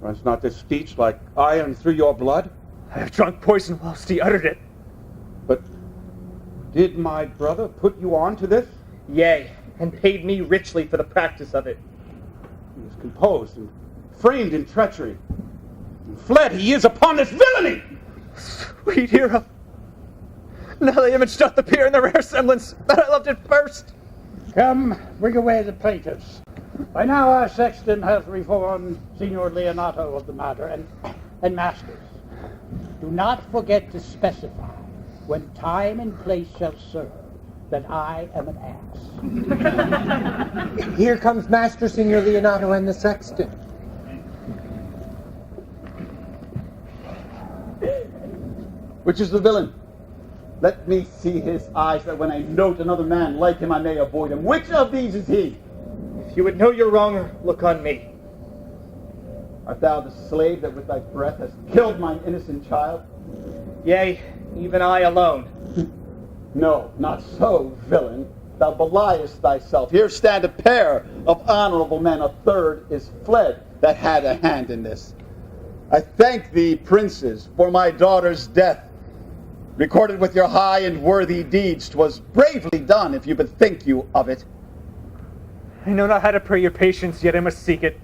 Runs not this speech like iron through your blood?
I have drunk poison whilst he uttered it.
But did my brother put you on to this?
Yea, and paid me richly for the practice of it.
He was composed and framed in treachery. Fled he is upon this villainy!
Sweet hero. Now the image doth appear in the rare semblance that I loved at first.
Come, bring away the plaintiffs. By now our sexton hath reformed Signor Leonato of the matter, and masters, do not forget to specify, when time and place shall serve, that I am an ass.
Here comes Master Signor Leonato and the sexton.
Which is the villain? Let me see his eyes, that when I note another man like him, I may avoid him. Which of these is he?
If you would know your wronger, look on me.
Art thou the slave that with thy breath hast killed mine innocent child?
Yea, even I alone.
No, not so, villain. Thou beliest thyself. Here stand a pair of honorable men. A third is fled that had a hand in this. I thank thee, princes, for my daughter's death. Recorded with your high and worthy deeds, 'twas bravely done, if you bethink you of it.
I know not how to pray your patience, yet I must seek it.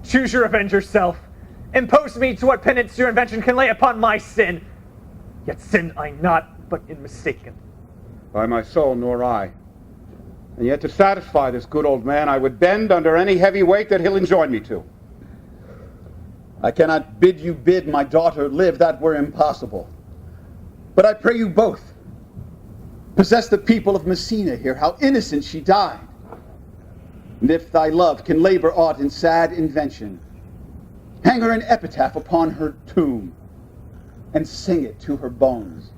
Choose your revenge yourself. Impose me to what penance your invention can lay upon my sin. Yet sin I not, but in mistaken.
By my soul, nor I. And yet to satisfy this good old man, I would bend under any heavy weight that he'll enjoin me to.
I cannot bid you bid my daughter live, that were impossible. But I pray you both, possess the people of Messina here, how innocent she died. And if thy love can labor aught in sad invention, hang her an epitaph upon her tomb, and sing it to her bones.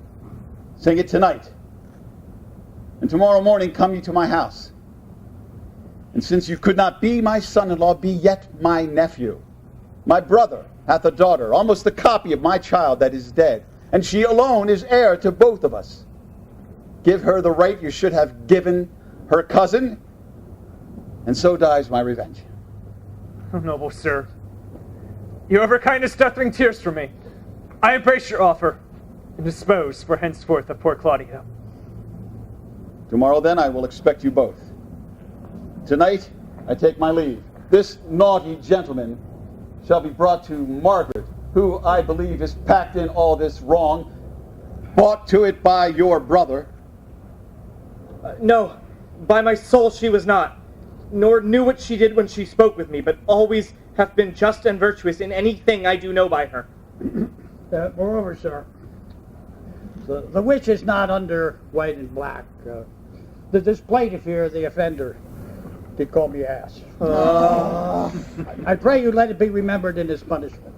Sing it tonight, and tomorrow morning come you to my house. And since you could not be my son-in-law, be yet my nephew. My brother hath a daughter, almost the copy of my child that is dead, and she alone is heir to both of us. Give her the right you should have given her cousin, and so dies my revenge.
Oh, noble sir, your overkindness doth wring tears from me. I embrace your offer, and dispose for henceforth of poor Claudio.
Tomorrow then I will expect you both. Tonight I take my leave. This naughty gentleman shall be brought to Margaret, who I believe is packed in all this wrong, brought to it by your brother.
No, by my soul she was not, nor knew what she did when she spoke with me, but always hath been just and virtuous in anything I do know by her.
Moreover, sir, the witch is not under white and black. This plaintiff here, the offender, did call me ass. I pray you let it be remembered in his punishment.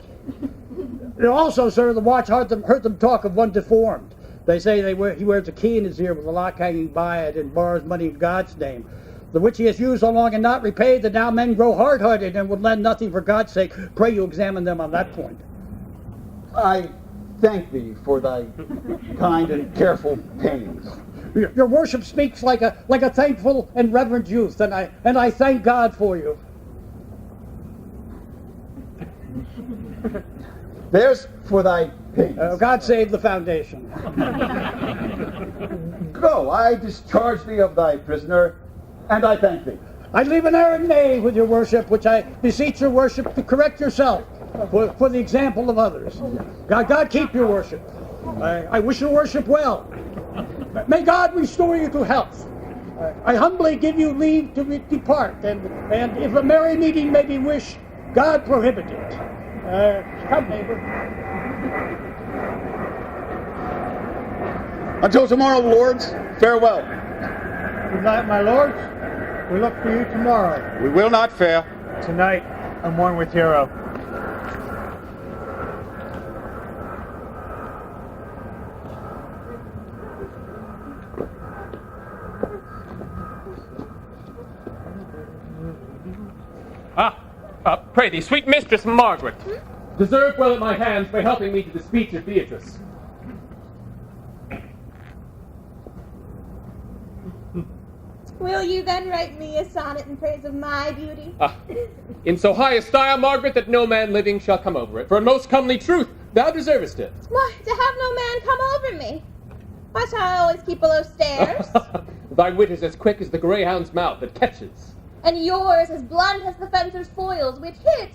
Also, sir, the watch heard them talk of one deformed. They say he wears a key in his ear with a lock hanging by it and borrows money in God's name. The which he has used so long and not repaid that now men grow hard-hearted and would lend nothing for God's sake. Pray you examine them on that point.
I thank thee for thy kind and careful pains.
Your worship speaks like a thankful and reverent youth, and I thank God for you.
There's for thy pains.
God save the foundation.
Go, I discharge thee of thy prisoner, and I thank thee.
I leave an errand knave with your worship, which I beseech your worship to correct yourself for the example of others. God keep your worship. I wish your worship well. May God restore you to health. I humbly give you leave to depart, and if a merry meeting may be wished, God prohibit it. Come, neighbor.
Until tomorrow, lords, farewell.
Good night, my lords. We look for you tomorrow.
We will not fail.
Tonight, I'm one with Hero.
Pray thee, sweet mistress Margaret, deserve well at my hands by helping me to the speech of Beatrice.
Will you then write me a sonnet in praise of my beauty?
In so high a style, Margaret, that no man living shall come over it. For in most comely truth, thou deservest it.
Why, to have no man come over me. Why shall I always keep below stairs?
Thy wit is as quick as the greyhound's mouth that catches.
And yours as blunt as the fencer's foils, which hit,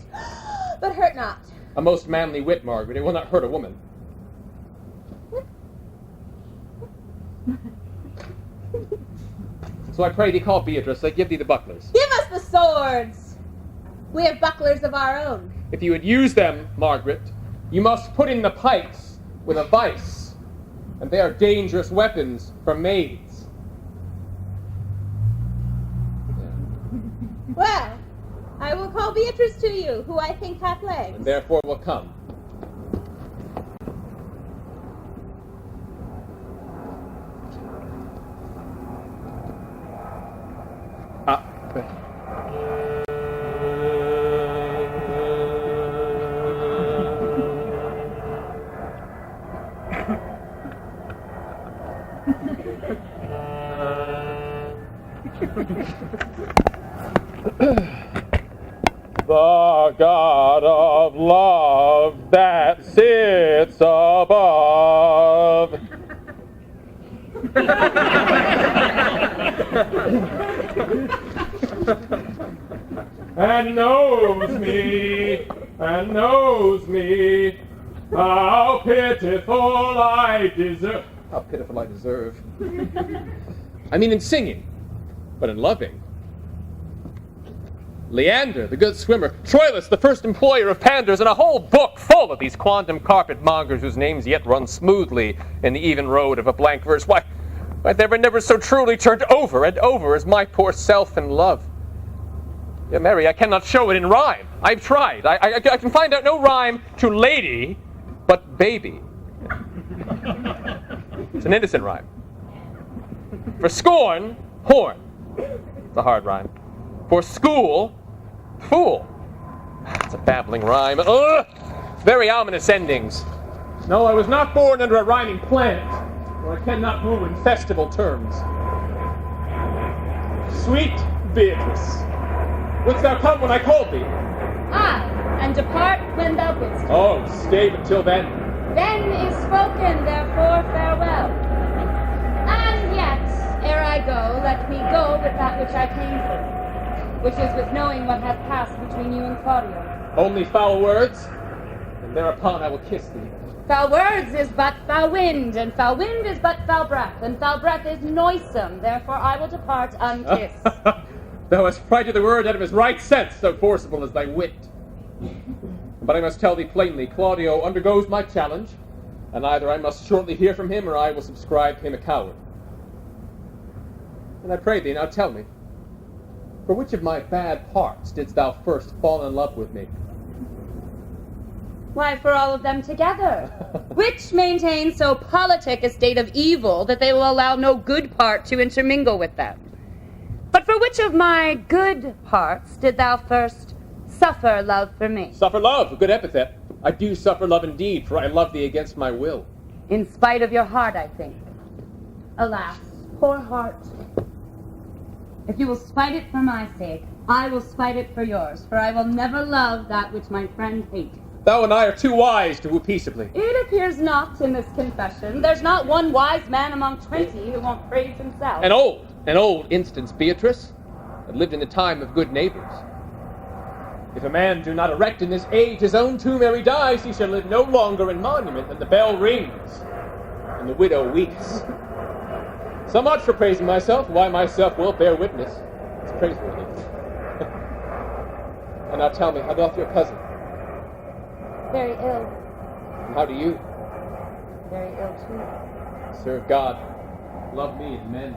but hurt not.
A most manly wit, Margaret. It will not hurt a woman. So I pray thee call Beatrice. I give thee the bucklers.
Give us the swords. We have bucklers of our own.
If you would use them, Margaret, you must put in the pikes with a vice, and they are dangerous weapons for maids.
Well, I will call Beatrice to you, who I think hath legs.
And therefore will come. The God of love that sits above. And knows me, how pitiful I deserve. How pitiful I deserve. I mean in singing, but in loving. Leander, the good swimmer, Troilus, the first employer of panders, and a whole book full of these quondam carpet mongers whose names yet run smoothly in the even road of a blank verse. Why, they were never so truly turned over and over as my poor self in love. Yeah, Mary, I cannot show it in rhyme. I've tried. I can find out no rhyme to lady, but baby. It's an innocent rhyme. For scorn, horn. It's a hard rhyme. For school, fool. It's a babbling rhyme. Ugh! Very ominous endings. No, I was not born under a rhyming plant, or I cannot woo in festival terms. Sweet Beatrice, wouldst thou come when I called thee?
Aye, and depart when thou bidst.
Oh, stay but till then.
Then is spoken, therefore farewell. And yet, ere I go, let me go with that which I came for, which is with knowing what hath passed between you and Claudio.
Only foul words, and thereupon I will kiss thee.
Foul words is but foul wind, and foul wind is but foul breath, and foul breath is noisome, therefore I will depart unkissed.
Thou hast frighted the word out of his right sense, so forcible is thy wit. But I must tell thee plainly, Claudio undergoes my challenge, and either I must shortly hear from him, or I will subscribe him a coward. And I pray thee, now tell me, for which of my bad parts didst thou first fall in love with me?
Why, for all of them together, which maintain so politic a state of evil that they will allow no good part to intermingle with them. But for which of my good parts did thou first suffer love for me?
Suffer love, a good epithet. I do suffer love indeed, for I love thee against my will.
In spite of your heart, I think. Alas, poor heart. If you will spite it for my sake, I will spite it for yours, for I will never love that which my friend hates.
Thou and I are too wise to woo peaceably.
It appears not in this confession. There's not one wise man among 20 who won't praise himself.
An old instance, Beatrice, that lived in the time of good neighbors. If a man do not erect in this age his own tomb ere he dies, he shall live no longer in monument than the bell rings and the widow weeps. So much for praising myself, why myself will bear witness. It's praiseworthy. And now tell me, how doth your cousin?
Very ill.
And how do you?
Very ill, too.
Serve God. Love me and men.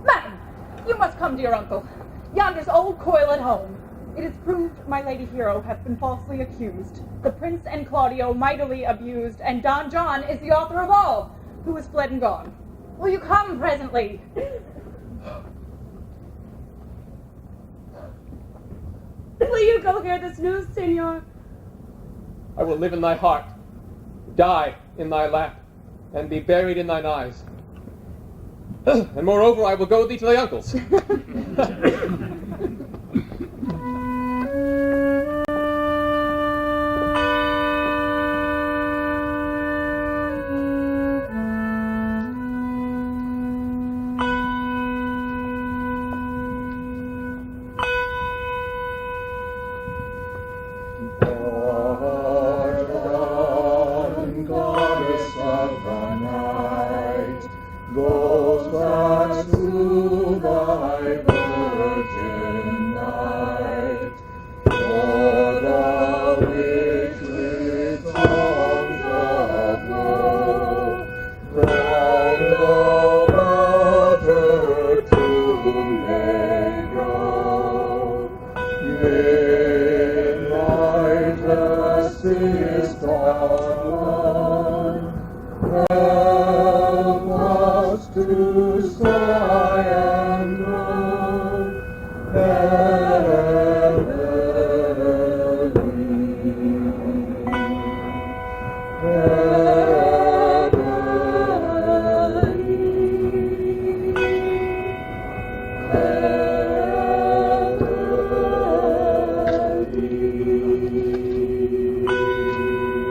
Madam, you must come to your uncle. Yonder's old coil at home. It is proved my lady hero hath been falsely accused, the prince and Claudio mightily abused, and Don John is the author of all, who is fled and gone. Will you come presently?
Will you go hear this news, senor?
I will live in thy heart, die in thy lap, and be buried in thine eyes. And moreover, I will go with thee to thy uncle's.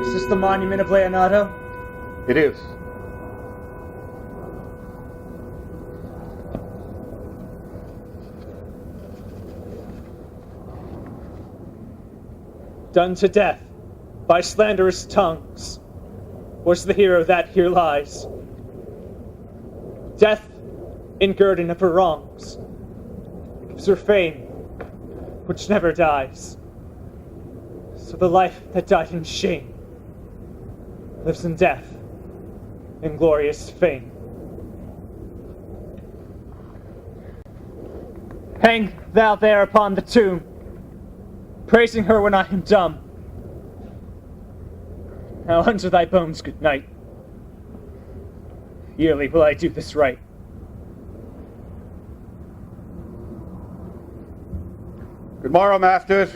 Is this the monument of Leonardo?
It is.
Done to death by slanderous tongues was the hero that here lies. Death in guerdon of her wrongs gives her fame which never dies. So the life that died in shame lives in death in glorious fame. Hang thou there upon the tomb, praising her when I am dumb. Now unto thy bones good night. Yearly will I do this right.
Good morrow, masters.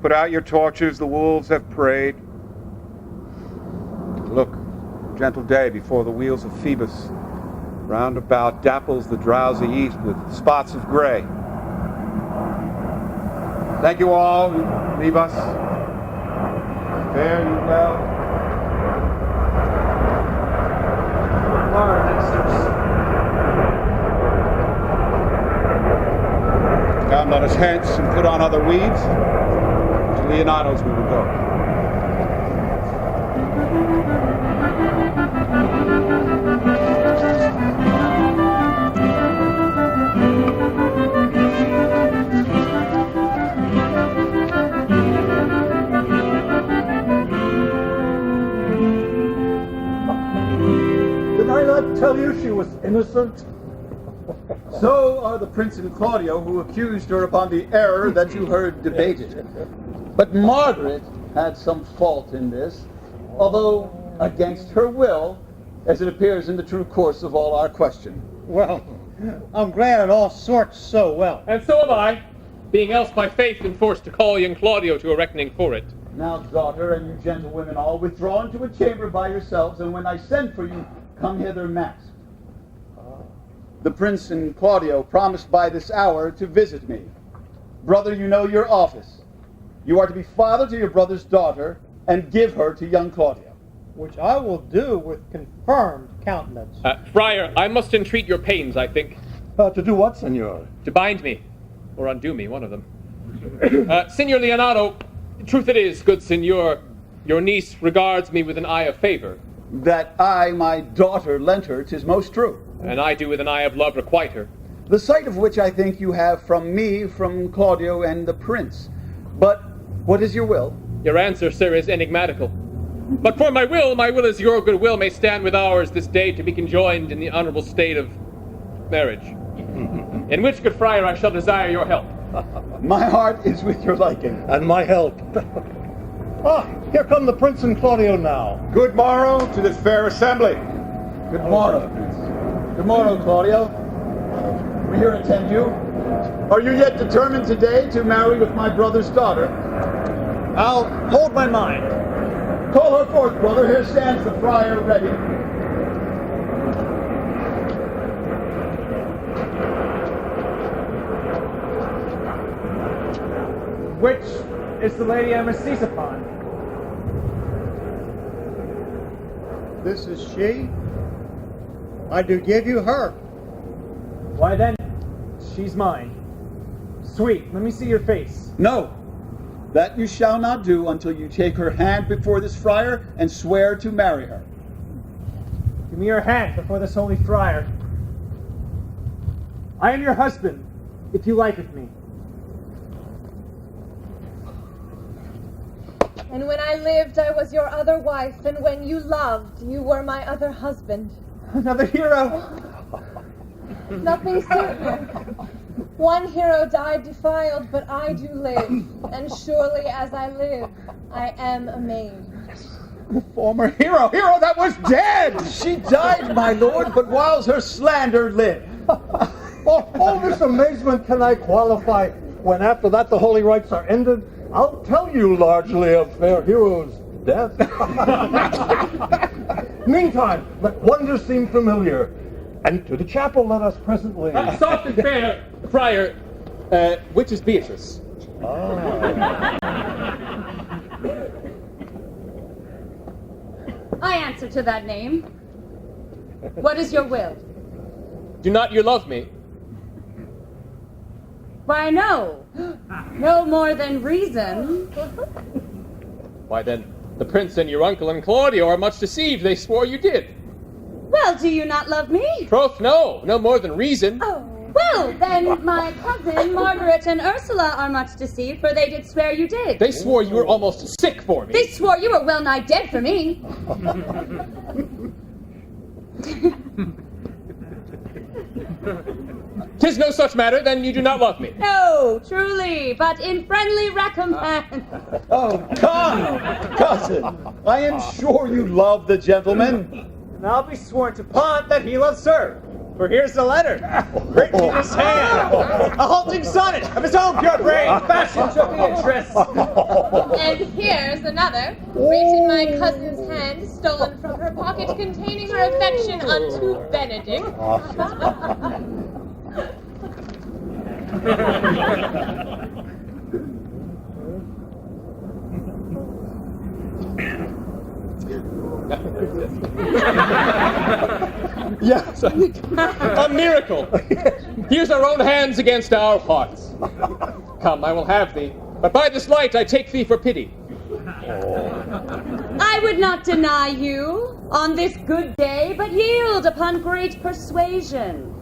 Put out your torches, the wolves have prayed. Look, gentle day before the wheels of Phoebus round about dapples the drowsy east with spots of gray. Thank you all who leave us. Fare you well. Come, let us hence and put on other weeds. To Leonardo's we will go.
Did I not tell you she was innocent?
So are the Prince and Claudio, who accused her upon the error that you heard debated. But Margaret had some fault in this, although against her will, as it appears in the true course of all our question.
Well, I'm glad it all sorts so well.
And so am I, being else by faith enforced to call young Claudio to a reckoning for it.
Now, daughter, and you gentlewomen all, withdraw into a chamber by yourselves, and when I send for you, come hither masked. The Prince and Claudio promised by this hour to visit me. Brother, you know your office. You are to be father to your brother's daughter, and give her to young Claudio.
Which I will do with confirmed countenance.
Friar, I must entreat your pains, I think.
To do what, senor?
To bind me, or undo me, one of them. Signor Leonardo, truth it is, good signor, your niece regards me with an eye of favor.
That I, my daughter, lent her, 'tis most true.
And I do with an eye of love requite her.
The sight of which I think you have from me, from Claudio, and the Prince. But what is your will?
Your answer, sir, is enigmatical. But for my will is your good will may stand with ours this day to be conjoined in the honorable state of marriage. In which, good friar, I shall desire your help.
My heart is with your liking.
And my help. Here come the Prince and Claudio now.
Good morrow to this fair assembly.
Good morrow, Prince. Good morrow, Claudio. We here attend you. Are you yet determined today to marry with my brother's daughter?
I'll hold my mind.
Call her forth, brother. Here stands the friar ready.
Which is the lady I must seize upon?
This is she. I do give you her.
Why then, she's mine. Sweet, let me see your face.
No, that you shall not do until you take her hand before this friar and swear to marry her.
Give me your hand before this holy friar. I am your husband, if you like with me.
And when I lived, I was your other wife, and when you loved, you were my other husband.
Another hero!
Nothing certain. One hero died defiled, but I do live, and surely as I live, I am a maid.
The former hero that was dead!
She died, my lord, but whiles her slander lived.
All this amazement can I qualify when after that the holy rites are ended, I'll tell you largely of fair hero's death. Meantime, let wonder seem familiar, and to the chapel let us presently.
Soft and fair, friar, which is Beatrice?
I answer to that name. What is your will?
Do not you love me?
Why, no. No more than reason.
Why then, the prince and your uncle and Claudio are much deceived. They swore you did.
Well, do you not love me?
Troth, no. No more than reason.
Oh, well, then my cousin Margaret and Ursula are much deceived, for they did swear you did.
They swore you were almost sick for me.
They swore you were well nigh dead for me.
'Tis no such matter, then you do not love me.
No, truly, but in friendly recompense.
Oh, come, cousin. I am sure you love the gentleman.
And I'll be sworn to Pont that he loves her. For here's the letter, written in his hand. A halting sonnet of his own pure brain, fashioned to the interest.
And here's another, written my cousin's hand, stolen from her pocket, containing her affection unto Benedict.
Yes, a miracle. Here's our own hands against our hearts. Come, I will have thee, but by this light I take thee for pity.
I would not deny you on this good day, but yield upon great persuasion.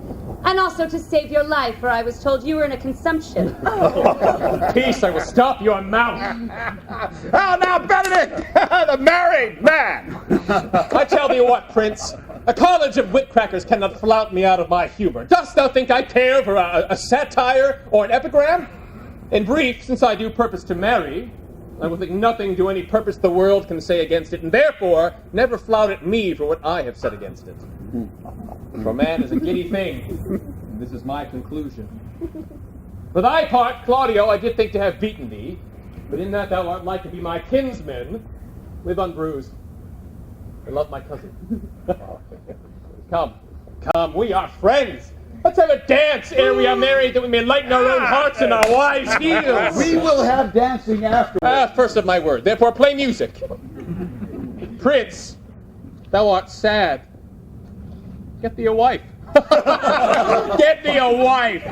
And also to save your life, for I was told you were in a consumption.
Peace, I will stop your mouth.
Oh, now, Benedict, the married man.
I tell thee what, Prince, a college of witcrackers cannot flout me out of my humor. Dost thou think I care for a satire or an epigram? In brief, since I do purpose to marry, I will think nothing to any purpose the world can say against it, and therefore never flout at me for what I have said against it. For man is a giddy thing, and this is my conclusion. For thy part, Claudio, I did think to have beaten thee, but in that thou art like to be my kinsman, live unbruised, and love my cousin. Come, we are friends. Let's have a dance ere we are married, that we may lighten our own hearts and our wives' heels.
We will have dancing afterwards.
First of my word, therefore play music. Prince, thou art sad. Get thee a wife. Get thee a wife.